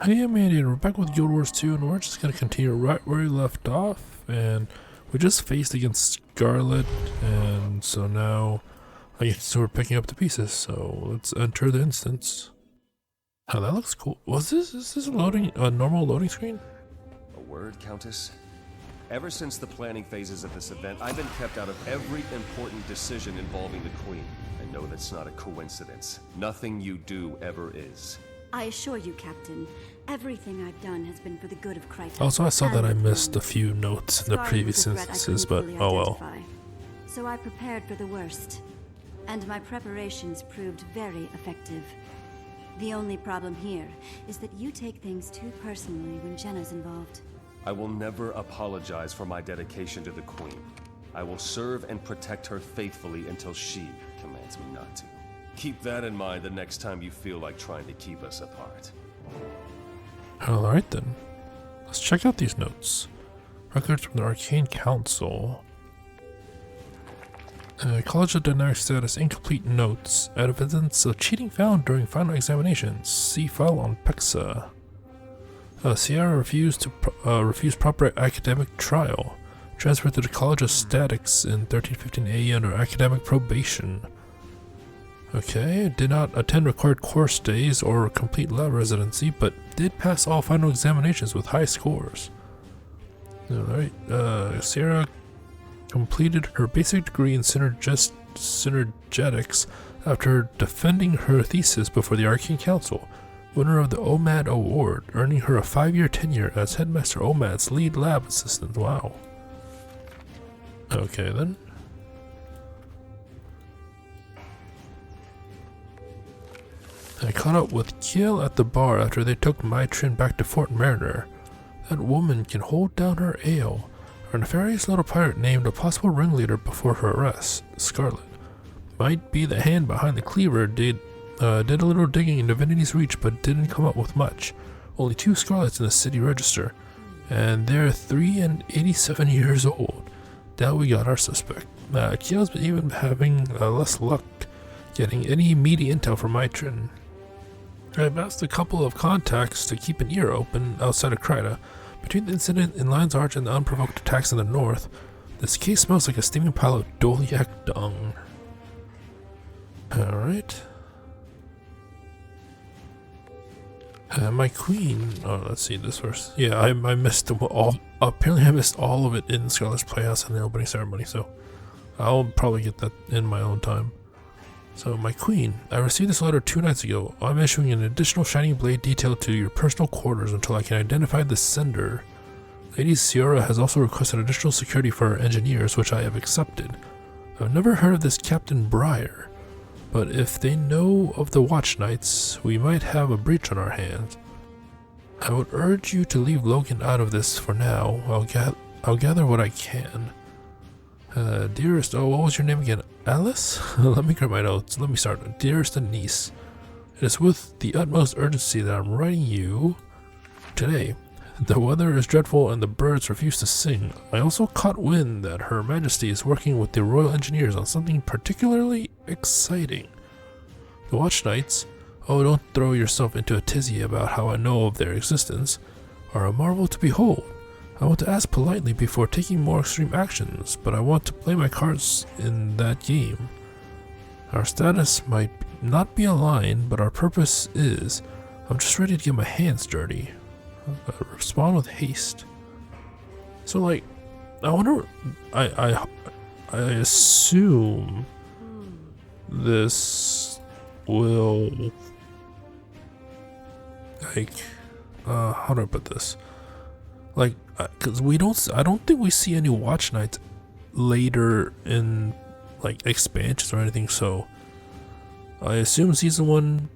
Hey Mandy, we're back with Guild Wars 2 and we're just gonna continue right where we left off, and we just faced against Scarlet, and so now so we're picking up the pieces, so let's enter the instance. Oh, that looks cool. Is this a normal loading screen? A word, Countess? Ever since the planning phases of this event, I've been kept out of every important decision involving the Queen. I know that's not a coincidence. Nothing you do ever is. I assure you, Captain, everything I've done has been for the good of Krytos. Also, I saw that I missed a few notes in the previous instances, but oh well. So I prepared for the worst, and my preparations proved very effective. The only problem here is that you take things too personally when Jenna's involved. I will never apologize for my dedication to the Queen. I will serve and protect her faithfully until she commands me not to. Keep that in mind the next time you feel like trying to keep us apart. Alright then. Let's check out these notes. Records from the Arcane Council. College of Dynamic Status incomplete notes. Evidence of cheating found during final examinations. See file on PEXA. Sierra refused proper academic trial. Transferred to the College of Statics in 1315 AE under academic probation. Okay, did not attend required course days or complete lab residency, but did pass all final examinations with high scores. Alright, Sierra completed her basic degree in synergetics after defending her thesis before the Arcane Council, winner of the OMAD Award, earning her a 5-year tenure as Headmaster OMAD's lead lab assistant. Wow. Okay then. I caught up with Kiel at the bar after they took Mytrin back to Fort Mariner. That woman can hold down her ale. Our nefarious little pirate named a possible ringleader before her arrest, Scarlet. Might be the hand behind the cleaver. Did a little digging in Divinity's Reach, but didn't come up with much. Only 2 Scarlets in the city register, and they're 3 and 87 years old. Now we got our suspect. Kiel's been even having less luck getting any meaty intel from Mytrin. I've asked a couple of contacts to keep an ear open outside of Kryta. Between the incident in Lion's Arch and the unprovoked attacks in the north, this case smells like a steaming pile of Doliac dung. Alright. My queen. Oh, let's see this first. Yeah, I missed all. Apparently, I missed all of it in Scarlet's Playhouse and the opening ceremony, so I'll probably get that in my own time. So, my queen, I received this letter 2 nights ago. I'm issuing an additional shining blade detail to your personal quarters until I can identify the sender. Lady Sierra has also requested additional security for her engineers, which I have accepted. I've never heard of this Captain Briar, but if they know of the Watch Knights, we might have a breach on our hands. I would urge you to leave Logan out of this for now. I'll gather what I can. Dearest, oh, what was your name again? Alice? Let me grab my notes. Let me start. Dearest Denise, it is with the utmost urgency that I'm writing you today. The weather is dreadful and the birds refuse to sing. I also caught wind that Her Majesty is working with the Royal Engineers on something particularly exciting. The Watch Knights, oh, don't throw yourself into a tizzy about how I know of their existence, are a marvel to behold. I want to ask politely before taking more extreme actions, but I want to play my cards in that game. Our status might not be aligned, but our purpose is. I'm just ready to get my hands dirty. Respond with haste. So, like, I wonder. I assume this will, like, how do I put this? Like, because I don't think we see any Watch Knights later in, like, expansions or anything, so I assume season 1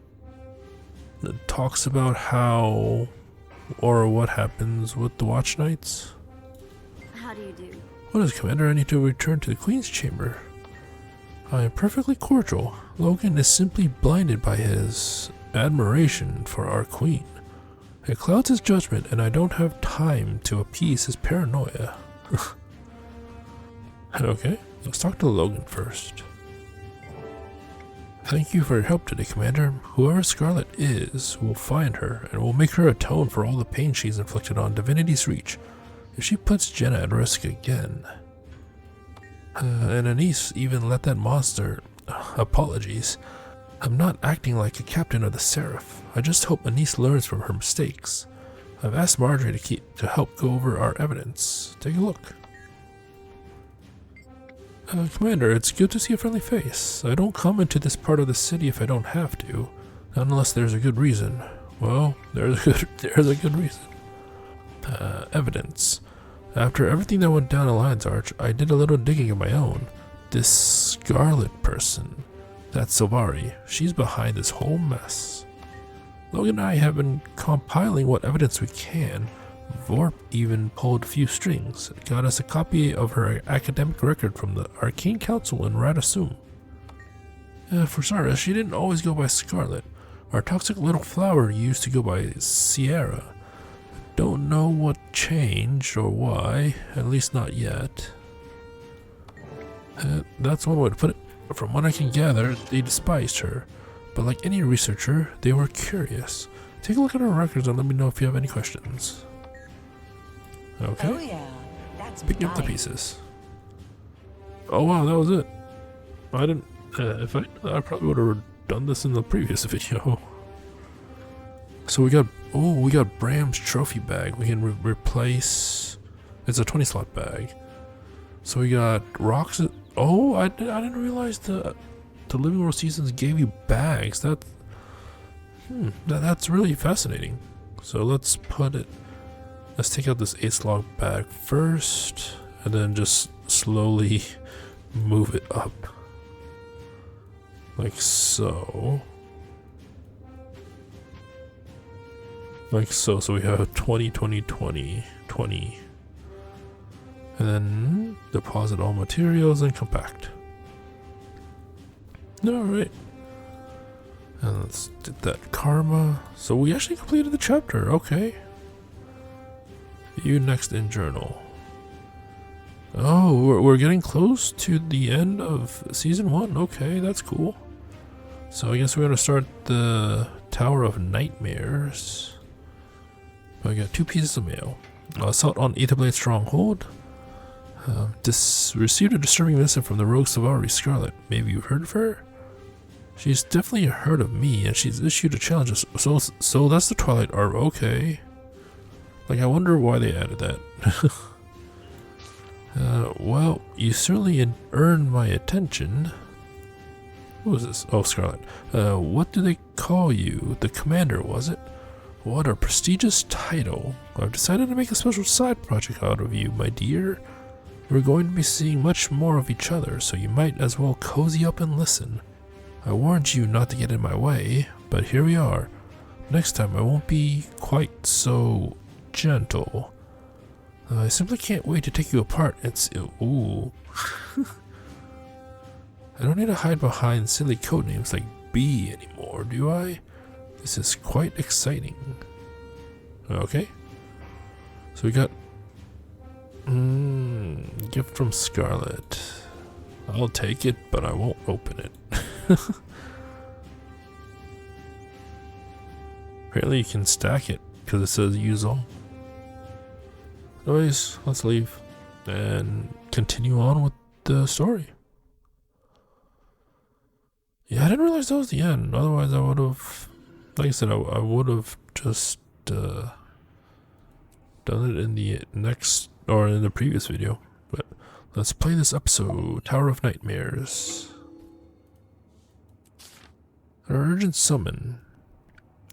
talks about how or what happens with the Watch Knights. How do you do? What is, Commander? I need to return to the Queen's chamber. I am perfectly cordial. Logan is simply blinded by his admiration for our Queen. It clouds his judgment, and I don't have time to appease his paranoia. Okay, let's talk to Logan first. Thank you for your help today, Commander. Whoever Scarlet is, will find her, and will make her atone for all the pain she's inflicted on Divinity's Reach if she puts Jenna at risk again. And Anise even let that monster... apologies. I'm not acting like a captain of the Seraph. I just hope Anise learns from her mistakes. I've asked Marjorie to help go over our evidence. Take a look. Commander, it's good to see a friendly face. I don't come into this part of the city if I don't have to. Not unless there's a good reason. Well, there's a good reason. Evidence. After everything that went down in Lion's Arch, I did a little digging of my own. This Scarlet person, that's Silvari, she's behind this whole mess. Logan and I have been compiling what evidence we can. Vorp even pulled a few strings, got us a copy of her academic record from the Arcane Council in Radasum. For starters, she didn't always go by Scarlet. Our toxic little flower used to go by Sierra. Don't know what changed or why, at least not yet. That's one way to put it. From what I can gather, they despised her. But like any researcher, they were curious. Take a look at her records and let me know if you have any questions. Okay. Oh yeah, that's Picking up the pieces. Oh wow, that was it. I didn't. If I probably would have done this in the previous video. So we got Bram's trophy bag. We can replace. It's a 20 slot bag. So we got rocks. Oh, I didn't realize the Living World Seasons gave you bags. That's really fascinating. So let's take out this 8 slot bag first, and then just slowly move it up. Like so. Like so. So we have 20, 20, 20, 20. And then deposit all materials and compact. Alright. And let's get that karma. So we actually completed the chapter. Okay. View next in journal. Oh, we're getting close to the end of season 1. Okay, that's cool. So I guess we're gonna start the Tower of Nightmares. I got 2 pieces of mail. Assault on Aetherblade Stronghold. Received a disturbing message from the rogue Silvari Scarlet. Maybe you've heard of her? She's definitely heard of me, and she's issued a challenge. So that's the Twilight Orb. Okay. Like, I wonder why they added that. Well, you certainly earned my attention. Who was this? Oh, Scarlet. What do they call you? The Commander, was it? What a prestigious title. I've decided to make a special side project out of you, my dear. We're going to be seeing much more of each other, so you might as well cozy up and listen. I warned you not to get in my way, but here we are. Next time I won't be quite so gentle. I simply can't wait to take you apart and ooh. I don't need to hide behind silly codenames like B anymore, do I? This is quite exciting. Okay. So we got gift from Scarlet. I'll take it, but I won't open it. Apparently you can stack it because it says use all. Anyways, let's leave and continue on with the story. Yeah, I didn't realize that was the end. Otherwise I would have, like I said, I would have just done it in the next, or in the previous video. But let's play this episode, Tower of Nightmares. An urgent summon.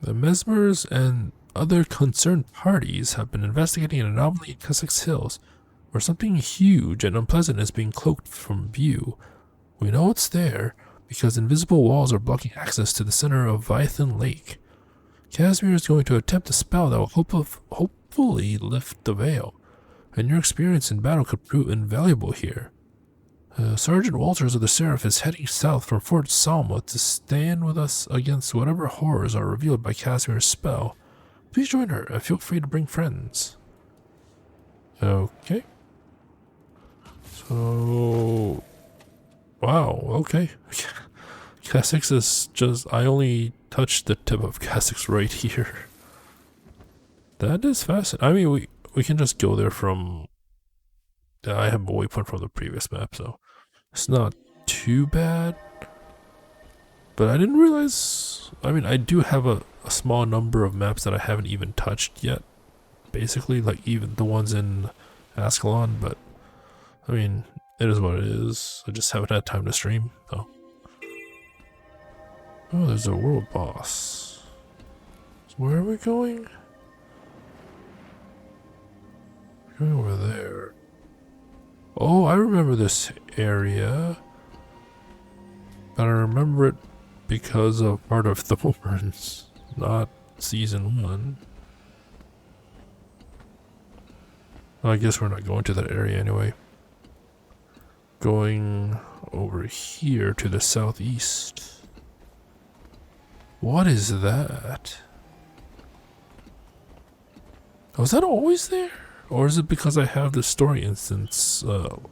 The Mesmers and other concerned parties have been investigating an anomaly in Sussex Hills, where something huge and unpleasant is being cloaked from view. We know it's there, because invisible walls are blocking access to the center of Vythan Lake. Casimir is going to attempt a spell that will hopefully lift the veil, and your experience in battle could prove invaluable here. Sergeant Walters of the Seraph is heading south from Fort Salma to stand with us against whatever horrors are revealed by Casimir's spell. Please join her, and feel free to bring friends. Okay. So... wow, okay. Casix is just, I only touched the tip of Casix right here. That is fascinating. I mean, we can just go there from, I have a waypoint from the previous map, so it's not too bad. But I didn't realize, I mean, I do have a small number of maps that I haven't even touched yet. Basically, like even the ones in Ascalon, but I mean, it is what it is. I just haven't had time to stream, so. Oh, there's a world boss. So where are we going? We're going over there. Oh, I remember this area. But I remember it because of part of Thorns, not season 1. I guess we're not going to that area anyway. Going over here to the southeast. What is that? Was that always there? Or is it because I have the story instance? Oh,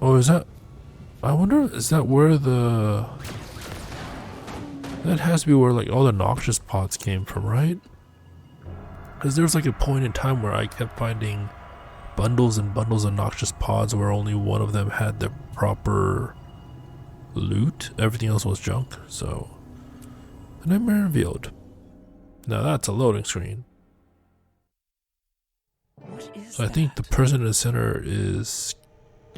is that... I wonder, is that where the... That has to be where like all the noxious pods came from, right? Because there was like a point in time where I kept finding bundles and bundles of noxious pods where only one of them had the proper loot. Everything else was junk, so... The nightmare revealed. Now that's a loading screen. What is So I think the person in the center is...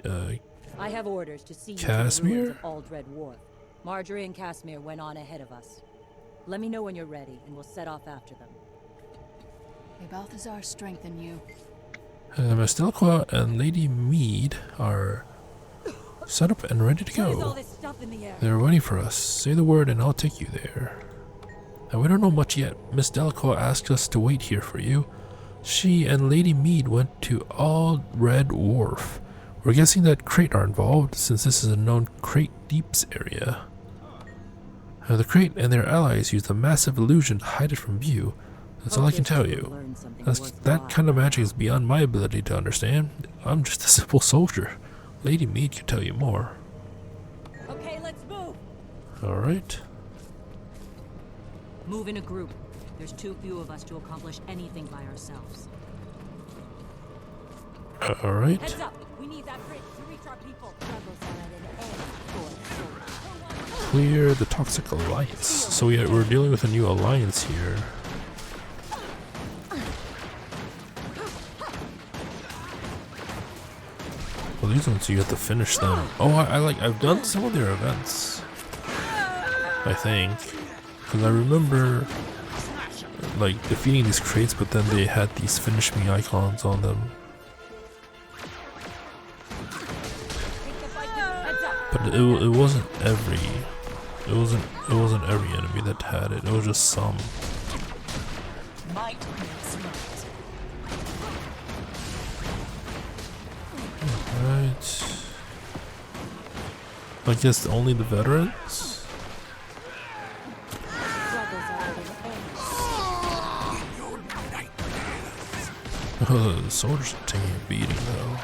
I have orders to see you Casimir? to the ruins of Aldred Wharf. Marjorie and Casimir went on ahead of us. Let me know when you're ready, and we'll set off after them. May Balthazar strengthen you. Miss Delacroix and Lady Mead are set up and ready to What is all go. this stuff in the air? They're waiting for us. Say the word and I'll take you there. Now we don't know much yet. Miss Delacroix asked us to wait here for you. She and Lady Mead went to Aldred Wharf. We're guessing that Crate are involved, since this is a known Crate Deeps area. The Crate and their allies used a massive illusion to hide it from view. That's all I can tell you. That kind of magic is beyond my ability to understand. I'm just a simple soldier. Lady Mead can tell you more. Okay, let's move. Alright. Move in a group. There's too few of us to accomplish anything by ourselves. Alright. Heads up! We need that bridge to reach our people. Clear the Toxic Alliance. So we're dealing with a new alliance here. Well, these ones you have to finish them. Oh, I've done some of their events, I think, because I remember like defeating these crates, but then they had these finish me icons on them. But it wasn't every enemy that had it. It was just some. Right. I guess only the veterans? The soldiers are taking a beating though.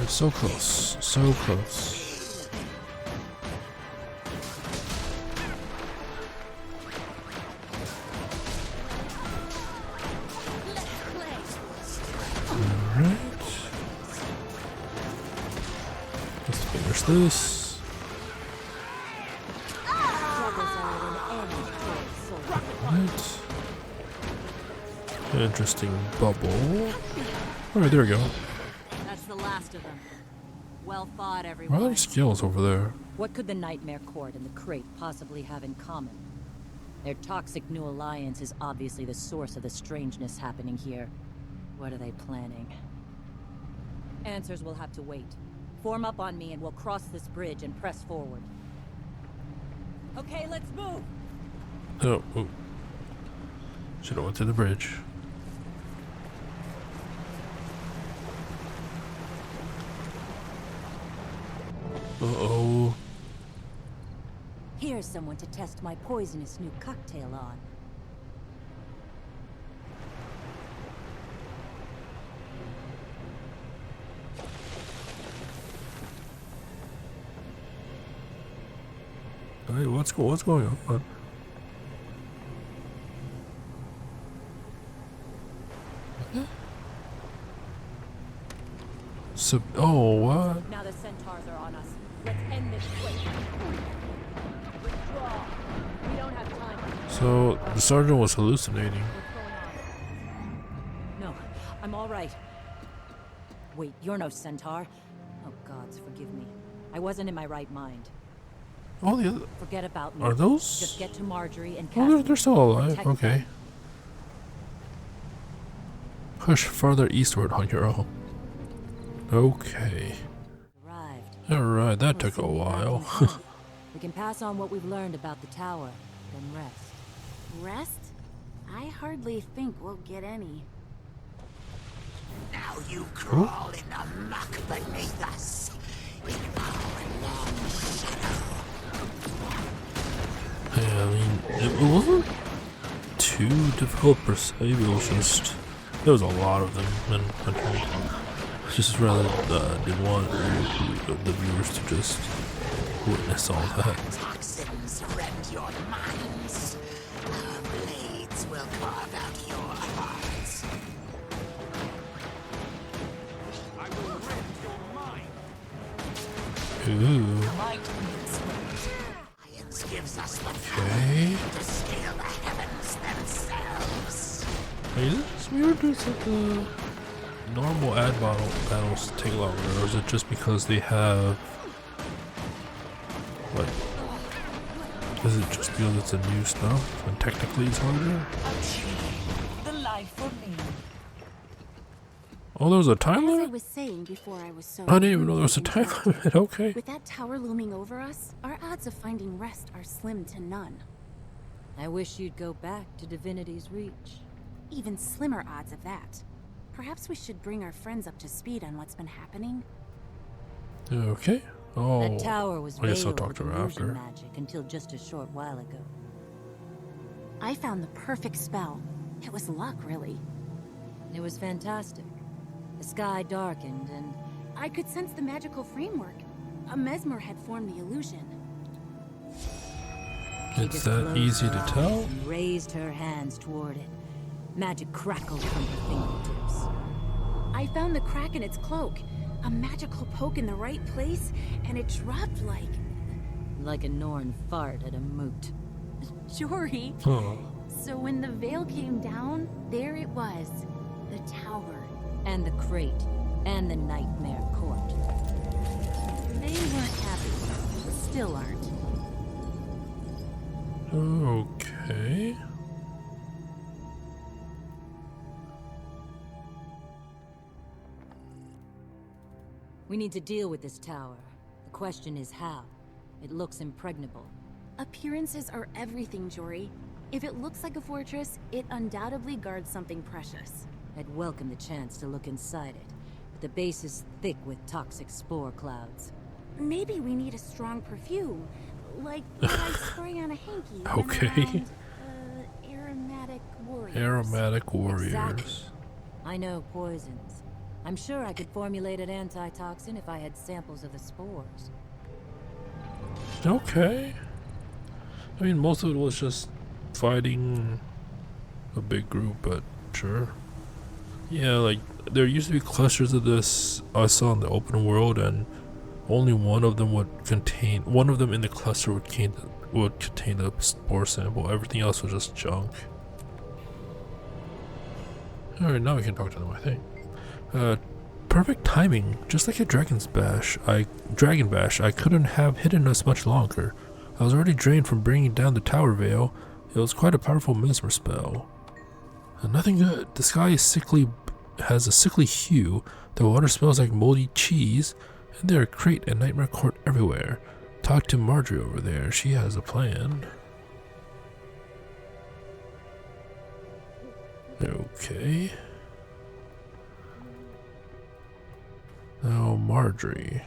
So close, so close. Alright. Let's finish this. Alright. Interesting bubble. Alright, there we go. That's the last of them. Well fought, What everyone. are these skills over there? What could the Nightmare Court and the Crate possibly have in common? Their toxic new alliance is obviously the source of the strangeness happening here. What are they planning? Answers will have to wait. Form up on me and we'll cross this bridge and press forward. Okay, let's move! Oh. Should have went to the bridge. Uh-oh. Here's someone to test my poisonous new cocktail on. Hey, what's going on? What? Oh, what? Now the centaurs are on us. Let's end this quick. Withdraw. We don't have time. So the sergeant was hallucinating. What's going on? No, I'm all right. Wait, you're no centaur. Oh gods, forgive me. I wasn't in my right mind. All the other Forget about me. are those? Just get to Marjorie and Oh, Cassie. they're still alive. Protect Okay. them. Push further eastward on your own. Okay. Arrived. Alright, that We'll took a soon be back while. in town. We can pass on what we've learned about the tower, then rest. Rest? I hardly think we'll get any. Now you crawl in the muck beneath us. In our long shadow. Yeah, I mean, it wasn't too difficult per se, but it was just, there was a lot of them, and I just rather didn't want the viewers to just witness all that. Toxins rend your minds. Our blades will carve out your hearts. Ooh, Science gives us the okay. power to scale the heavens themselves. Hey, is this weird? Is it the normal battles take a lot longer, or is it just because they have, like, is it just because it's a new stuff and technically it's harder? The life for me. Oh, there was a time As I limit? was saying before I was so... I didn't even know there was a time limit. Okay. With that tower looming over us, our odds of finding rest are slim to none. I wish you'd go back to Divinity's Reach. Even slimmer odds of that. Perhaps we should bring our friends up to speed on what's been happening. Okay. Oh, That tower was I guess I'll veiled talk with to her illusion after. magic until just a short while ago. I found the perfect spell. It was luck, really. It was fantastic. The sky darkened and I could sense the magical framework. A mesmer had formed the illusion. she It's just that closed easy her to eyes tell? and raised her hands toward it. Magic crackled from her fingertips. I found the crack in its cloak. A magical poke in the right place, and it dropped Like a Norn fart at a moot. Jory. Oh. So when the veil came down, there it was. The tower. And the crate. And the nightmare court. They weren't happy. Still aren't. Okay. We need to deal with this tower. The question is how. It looks impregnable. Appearances are everything, Jory. If it looks like a fortress, it undoubtedly guards something precious. I'd welcome the chance to look inside it, but the base is thick with toxic spore clouds. Maybe we need a strong perfume, like what I spray on a hanky. when Okay. around, aromatic warriors. Aromatic warriors. Exactly. I know poisons. I'm sure I could formulate an antitoxin if I had samples of the spores. Okay. I mean, most of it was just fighting a big group, but sure. Yeah, like, there used to be clusters of this I saw in the open world, and only one of them in the cluster would contain the spore sample. Everything else was just junk. Alright, now we can talk to them, I think. Perfect timing. Just like a Dragon Bash, I couldn't have hidden us much longer. I was already drained from bringing down the tower veil. It was quite a powerful mesmer spell. Nothing good. The sky has a sickly hue. The water smells like moldy cheese, and there are crate and nightmare court everywhere. Talk to Marjorie over there. She has a plan. Okay. Now, Marjorie.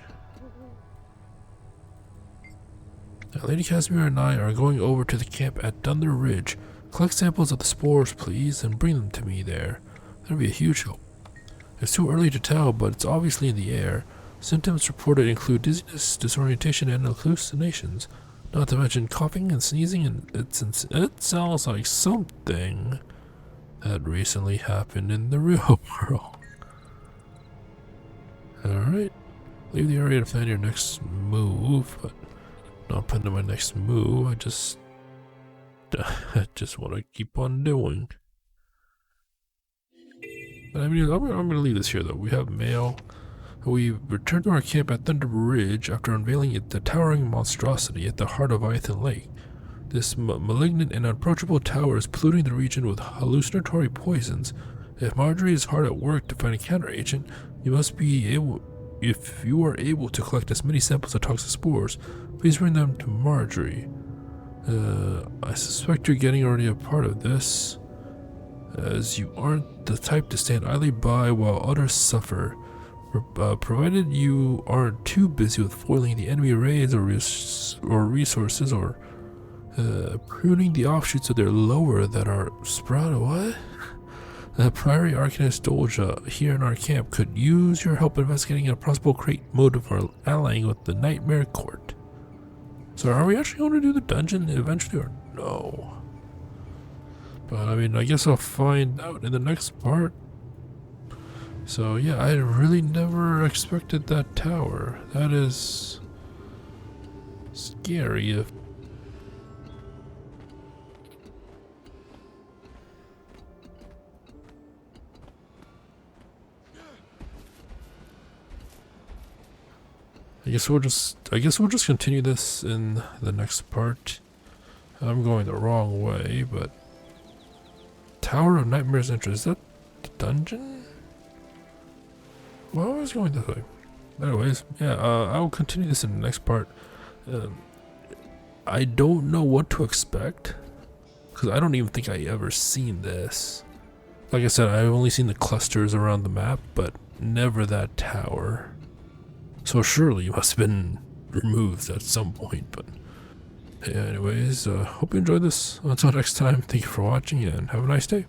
Now, Lady Casimir and I are going over to the camp at Thunder Ridge. Collect samples of the spores, please, and bring them to me there. That'll be a huge help. It's too early to tell, but it's obviously in the air. Symptoms reported include dizziness, disorientation, and hallucinations. Not to mention coughing and sneezing, and it sounds like something that recently happened in the real world. Alright. Leave the area to plan your next move, but not planning my next move. I just want to keep on doing. But I mean, I'm gonna leave this here though. We have mail. We returned to our camp at Thunder Ridge after unveiling the towering monstrosity at the heart of Iathan Lake. This malignant and unapproachable tower is polluting the region with hallucinatory poisons. If Marjorie is hard at work to find a counteragent, you must be able. If you are able to collect as many samples of toxic spores, please bring them to Marjorie. I suspect you're getting already a part of this, as you aren't the type to stand idly by while others suffer. Provided you aren't too busy with foiling the enemy raids or resources, or pruning the offshoots of their lower that are sprouted. What? The Priory Arcanist Dolja here in our camp could use your help investigating a possible crate motive for allying with the Nightmare Court. So are we actually going to do the dungeon eventually, or no? But I mean, I guess I'll find out in the next part. So yeah, I really never expected that tower. That is scary. If I guess we'll just continue this in the next part. I'm going the wrong way, but Tower of Nightmares Entrance, is that the dungeon? Well, I was going this way. Anyways, yeah, I will continue this in the next part. I don't know what to expect, because I don't even think I ever seen this. Like I said, I've only seen the clusters around the map, but never that tower. So surely it must have been removed at some point, but yeah, anyways, hope you enjoyed this. Until next time, thank you for watching and have a nice day.